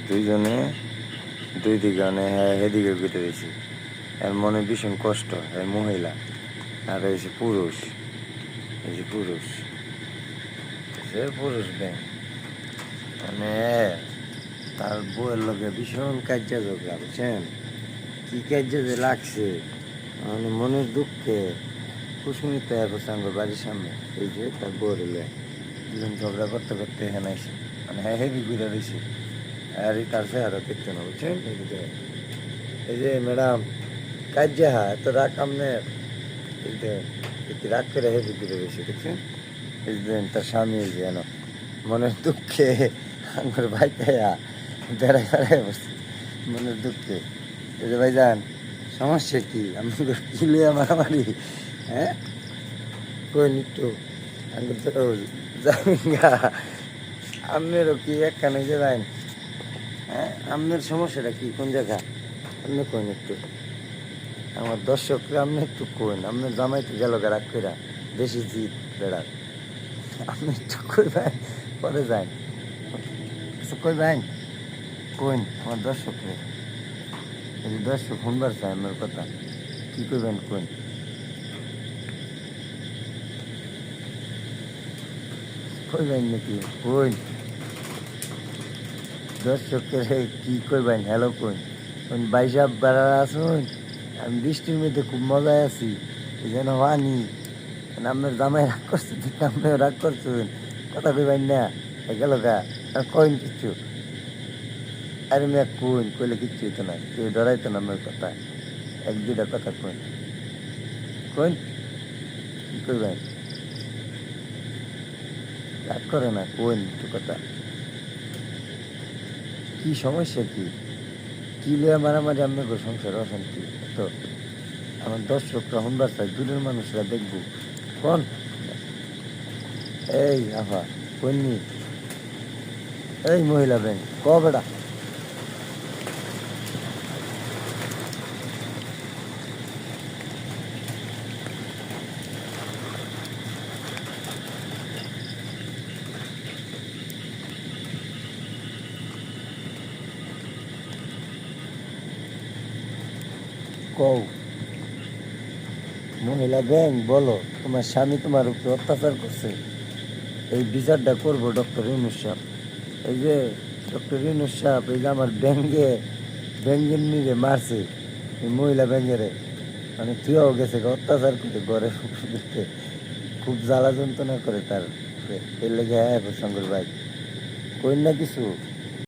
দুইজনে দুই দিকে মানে এদিকে ঘুরে রয়েছে। এর মনে ভীষণ কষ্ট, এই মহিলা আর এই যে পুরুষ, এই যে পুরুষ, সে পুরুষ ব্যাংক মানে তার বউয়ের লোকে ভীষণ কার্য ঝগড়া, বুঝছেন কি কার্য যে লাগছে, মানে মনের দুঃখে কুসুমিতে প্রসঙ্গ বাড়ির সামনে এই যে তার বউয়ের লোক দুজন ঝগড়া করতে করতে এখানে আসে, মানে হ্যাঁ হেভি ঘুরে রয়েছে আর তার চেহারা দেখতে না, বুঝছেন এই যে ম্যাডাম কার্য হ্যাঁ তো রাগ আপনার রাগ করে হেভি ঘুরে রয়েছে, দেখছেন এই যে তার স্বামী যেন মনের দুঃখে আমার ভাই খাইয়া বেড়াই বেড়াই বসছে মনের দুঃখে। এই যে ভাই যান সমস্যা কি, আমি কি লইয়া মারামারি, হ্যাঁ কই একটু আমি তো জামিঙ্গা আপনারও কি একখানে যে যাইন, হ্যাঁ আপনার সমস্যাটা কি কোন জায়গা আপনি কইন একটু, আমার দর্শকরা আপনি একটু কইন, আপনার জামাই তো গেল রাগ কইরা বেশি জিত বেড়ার, আপনি একটু কইবেন পরে যান কিছু কইবেন কইন আমার দর্শকরে, এই যে দর্শক শুনবার চাই আমার কথা, কি কইবেন কইন কইবেন নাকি কইন দর্শকের কি কইবেন হ্যালো কইন কোন বাইসাব বেড়া আসুন, আমি বৃষ্টির মধ্যে খুব মজায় আছি এই যেন পানি, আপনার জামাই রাগ করছে দেখে আপনিও রাগ করছেন, কথা কইবেন না গেল গা আর কইন কিচ্ছু, আরে মেয়ে কইন কইলে কিচ্ছু হইতো না, কেউ ডরাইতো না আমার কথা, এক দুইটা কথা কইন কইন কি কইবেন রাগ করে না কইন একটু কথা, কি সমস্যা কি কি লইয়া মারামারি আপনার সংসার অশান্তি তো, আমার দর্শকরা শুনবার চাই দূরের মানুষরা দেখবো কোন এই আফা কইনি এই মহিলা ব্যাংক ক বেটা কও মহিলা ব্যাংক বলো তোমার স্বামী তোমার উপরে অত্যাচার করছে, এই বিচারটা করবো ডক্টর ইউনুস সাহেব, এই যে ডক্টর ইউনুস সাহেব এই যে আমার ব্যাঙ্গের নিরে মারছে এই মহিলা ব্যাঙ্গেরে, মানে থিয়াও গেছে অত্যাচার করে ঘরে দেখতে খুব জ্বালা যন্ত্রণা করে তার, এর লেগে হ্যাঁ সঙ্গের ভাই কইন না কিছু